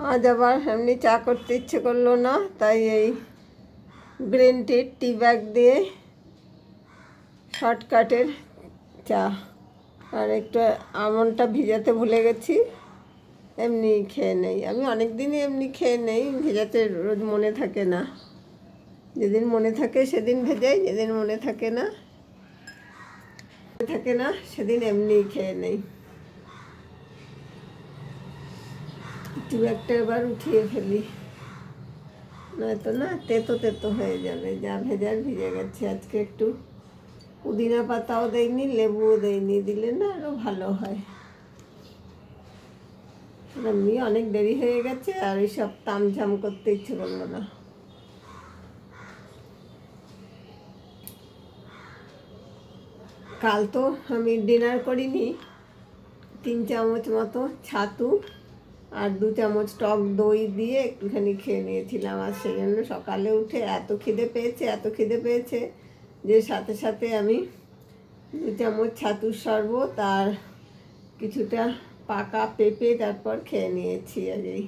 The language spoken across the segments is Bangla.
আজ আবার এমনি চা করতে ইচ্ছে করলো না, তাই এই গ্রিন টি ব্যাগ দিয়ে শর্টকাটের চা। আর একটু আমন্ডটা ভিজাতে ভুলে গেছি, এমনি খেয়ে নেই। আমি অনেক দিনই এমনি খেয়ে নেই, ভেজাতে রোজ মনে থাকে না। যেদিন মনে থাকে সেদিন ভেজাই, যেদিন মনে থাকে না সেদিন এমনি খেয়ে নেই। টি ব্যাগটা এবার উঠিয়ে ফেলি, নয়তো না তেতো তেতো হয়ে যাবে। যা ভেজার ভিজে গেছে। আজকে একটু পুদিনা পাতাও দেয়নি, লেবুও দেয়নি, দিলে না আরও ভালো হয়। এমনি অনেক দেরি হয়ে গেছে, আর এইসব তামঝাম করতে ইচ্ছে করলো না। কাল তো আমি ডিনার করিনি, 3 চামচ মতো ছাতু আর 2 চামচ টক দই দিয়ে একটুখানি খেয়ে নিয়েছিলাম। আর সেই জন্য সকালে উঠে এত খিদে পেয়েছে যে সাথে সাথে আমি 2 চামচ ছাতুর শরবত আর কিছুটা পাকা পেঁপে তারপর খেয়ে নিয়েছি। আর এই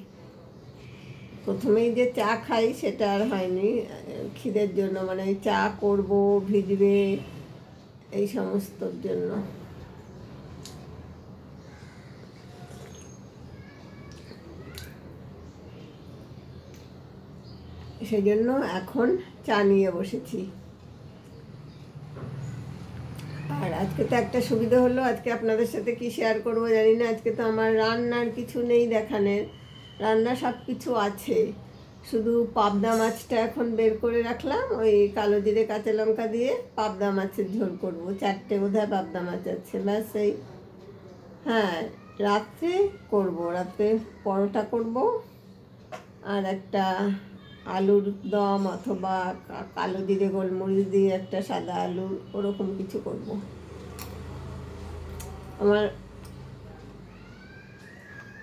প্রথমেই যে চা খাই সেটা আর হয়নি, খিদের জন্য, মানে চা করব, ভিজবে, এই সমস্তর জন্য। সেই জন্য এখন চা নিয়ে বসেছি। আর আজকে তো একটা সুবিধা হলো, আজকে আপনাদের সাথে কি শেয়ার করবো জানি না। আজকে তো আমার রান্নার কিছু নেই দেখানের, রান্না সব কিছু আছে, শুধু পাবদা মাছটা এখন বের করে রাখলাম। ওই কালো জিরে কাঁচা লঙ্কা দিয়ে পাবদা মাছের ঝোল করবো। 4টে বোধহয় পাবদা মাছ আছে, ব্যাস। এই হ্যাঁ, রাত্রে করবো, রাত্রে পরোটা করব, আর একটা আলুর দম অথবা কালো জিরে গোলমরিচ দিয়ে একটা সাদা আলু, ওরকম কিছু করব। আমার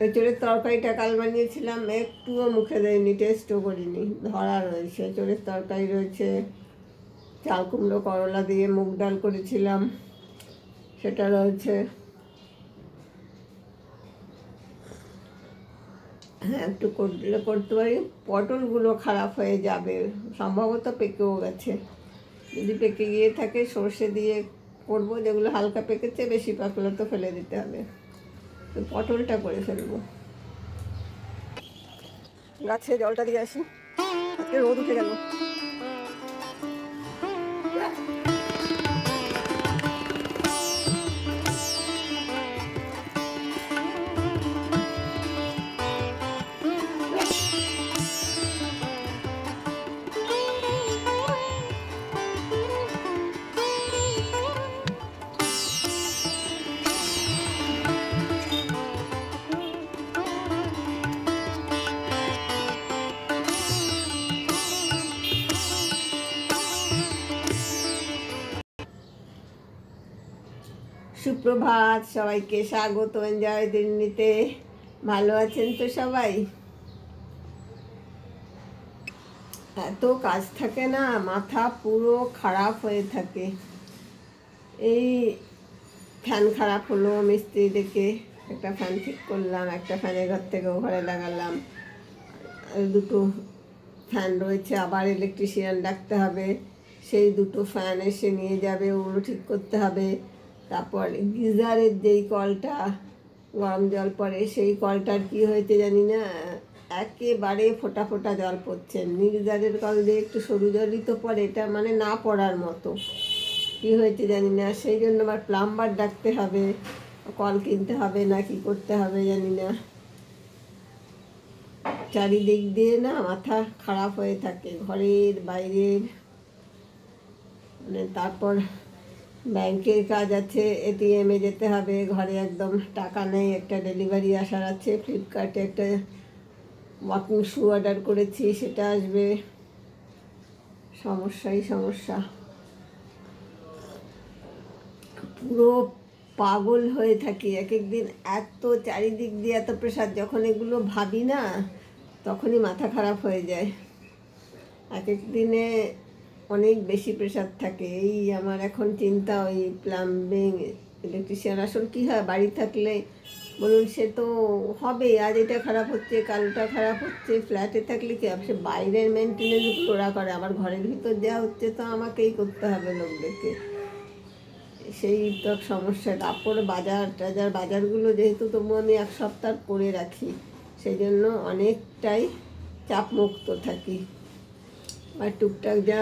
এঁচড়ের তরকারিটা কাল বানিয়েছিলাম, একটুও মুখে দেয়নি, টেস্টও করিনি। ধরা রয়েছে, এঁচড়ের তরকারি রয়েছে, চাল কুমড়ো করলা দিয়ে মুগ ডাল করেছিলাম সেটা রয়েছে। হ্যাঁ, একটু করতে পারি। পটলগুলো খারাপ হয়ে যাবে, সম্ভবত পেকেও গেছে। যদি পেকে গিয়ে থাকে সর্ষে দিয়ে করবো, যেগুলো হালকা পেকেছে, বেশি পাকলে তো ফেলে দিতে হবে। তো পটলটা করে ফেলবো। গাছে জলটা দিয়ে আসি, আজকে রোদ উঠে গেল। সুপ্রভাত, সবাইকে স্বাগত এনজয় দিল্লিতে। ভালো আছেন তো সবাই? এত কাজ থাকে না, মাথা পুরো খারাপ হয়ে থাকে। এই ফ্যান খারাপ হলো, মিস্ত্রি ডেকে একটা ফ্যান ঠিক করলাম, একটা ফ্যানের ঘর থেকে ঘরে লাগালাম, 2টো ফ্যান রয়েছে, আবার ইলেকট্রিশিয়ান ডাকতে হবে, সেই 2টো ফ্যান এসে নিয়ে যাবে, ওগুলো ঠিক করতে হবে। তারপর গিজারের যেই কলটা গরম জল পড়ে, সেই কলটার কি হয়েছে জানি না, একেবারে ফোঁটা ফোঁটা জল পড়ছে। গিজারের কল দিয়ে একটু সরু জলই তো পড়ে, এটা মানে না পড়ার মতো। কি হয়েছে জানি না, সেই জন্য আবার প্লাম্বার ডাকতে হবে, কল কিনতে হবে, না কি করতে হবে জানি না। চারিদিক দিয়ে না মাথা খারাপ হয়ে থাকে, ঘরের বাইরের। মানে তারপর ব্যাংকের কাজ আছে, এটিএমে যেতে হবে, ঘরে একদম টাকা নেই, একটা ডেলিভারি আসার আছে, ফ্লিপকার্টে একটা ওয়াকিং শু অর্ডার করেছি, সেটা আসবে। সমস্যা, পুরো পাগল হয়ে থাকি এক একদিন। এত চারিদিক দিয়ে এত প্রেশার, যখন এগুলো ভাবি না তখনই মাথা খারাপ হয়ে যায়। এক এক দিনে অনেক বেশি প্রেশার থাকে। এই আমার এখন চিন্তা, ওই প্লাম্বিং ইলেকট্রিশিয়ান। আসলে কী হয়, বাড়ি থাকলে বলুন, সে তো হবে, আজ এটা খারাপ হচ্ছে, কালটা খারাপ হচ্ছে। ফ্ল্যাটে থাকলে কি সে বাইরের মেনটেনেন্সগুলো ওরা করে, আবার ঘরের ভিতর যা হচ্ছে তো আমাকেই করতে হবে লোকদেরকে। সেই তো সমস্যা। তারপরে বাজারগুলো যেহেতু তবু আমি এক সপ্তাহ করে রাখি, সেই জন্য অনেকটাই চাপমুক্ত থাকি। আর টুকটাক যা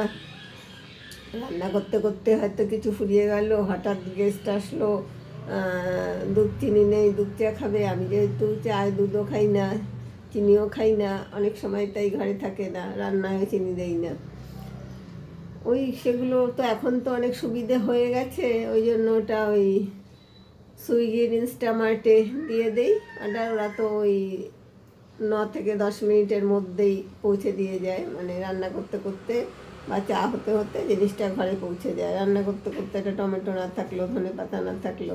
রান্না করতে করতে হয়তো কিছু ফুরিয়ে গেল, হঠাৎ গেস্ট আসলো, দুধ চিনি নেই, দুধ চা খাবে। আমি যেহেতু চায় দুধও খাই না, চিনিও খাই না, অনেক সময় তাই ঘরে থাকে না, রান্নায় চিনি দেই না। ওই সেগুলো তো এখন তো অনেক সুবিধে হয়ে গেছে, ওই জন্য ওটা ওই সুইগির ইনস্টামার্টে দিয়ে দেই অর্ডার। ওরা তো ওই 9 থেকে 10 মিনিটের মধ্যেই পৌঁছে দিয়ে যায়, মানে রান্না করতে করতে বা চা হতে হতে জিনিসটা ঘরে পৌঁছে যায়। রান্না করতে করতে একটা টমেটো না থাকলো, ধনেপাতা না থাকলো,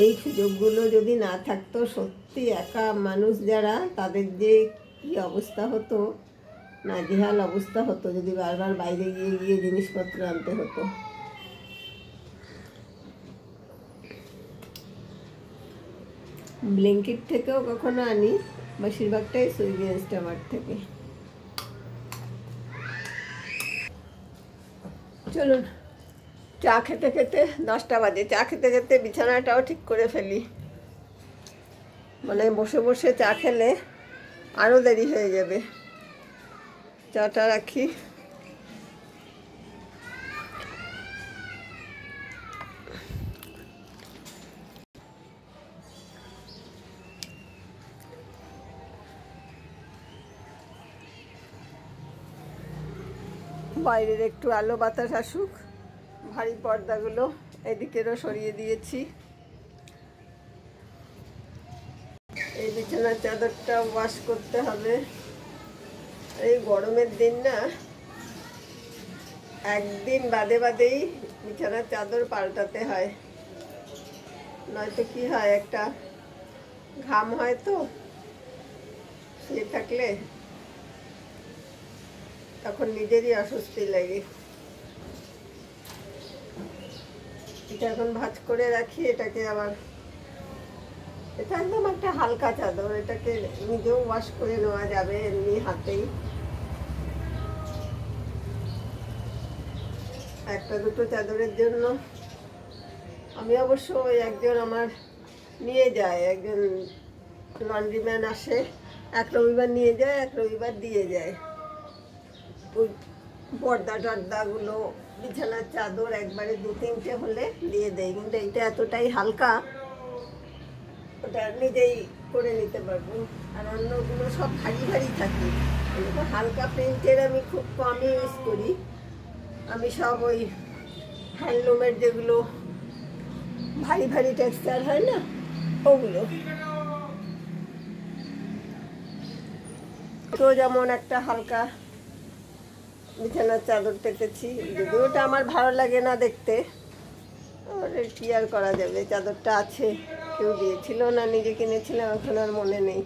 এই সুযোগগুলো যদি না থাকতো, সত্যি একা মানুষ যারা, তাদের যে কী অবস্থা হতো, নাজেহাল অবস্থা হতো, যদি বারবার বাইরে গিয়ে গিয়ে জিনিসপত্র আনতে হতো। ব্লিঙ্কিট থেকেও কখনো আনি, বেশিরভাগটাই সুইগি ইনস্টামার্ট থেকে। চলুন, চা খেতে খেতে 10টা বাজে, চা খেতে খেতে বিছানাটাও ঠিক করে ফেলি। মানে বসে বসে চা খেলে আরও দেরি হয়ে যাবে। চাটা রাখি। বাইরের একটু আলো বাতাস আসুক। ভারী পর্দাগুলো এদিকেরও সরিয়ে দিয়েছি। এই বিছানার চাদরটা ওয়াশ করতে হবে। এই গরমের দিন না, একদিন বাদে বাদেই বিছানার চাদর পাল্টাতে হয়, নয়তো কি হয়, একটা ঘাম হয় তো শুয়ে থাকলে, তখন নিজেরই অস্বস্তি লাগে। এটা এখন ভাঁজ করে রাখি। এটাকে আবার, এটা একদম একটা হালকা চাদর, এটাকে নিজেও ওয়াশ করে নেওয়া যাবে এমনি হাতেই। একটা দুটো চাদরের জন্য আমি অবশ্য একজন আমার নিয়ে যায়, একজন লন্ড্রিম্যান আসে, এক রবিবার নিয়ে যায়, এক রবিবার দিয়ে যায়। ওই পর্দা টর্দাগুলো, বিছানার চাদর একবারে 2-3টে হলে দিয়ে দেয়, কিন্তু এইটা এতটাই হালকা, ওটা নিজেই করে নিতে পারবো। আর অন্যগুলো সব ভারী ভারী থাকে। হালকা প্রিন্টের আমি খুব কমই ইউজ করি। আমি সব ওই হ্যান্ডলুমের যেগুলো ভারী ভারী টেক্সচার হয় না, ওগুলো। তো যেমন একটা হালকা বিছানার চাদর পেতেছি, যদিও ওটা আমার ভালো লাগে না দেখতে, কি আর করা যাবে, চাদরটা আছে, কেউ দিয়েছিল না নিজে কিনেছিলাম, এখন আর মনে নেই।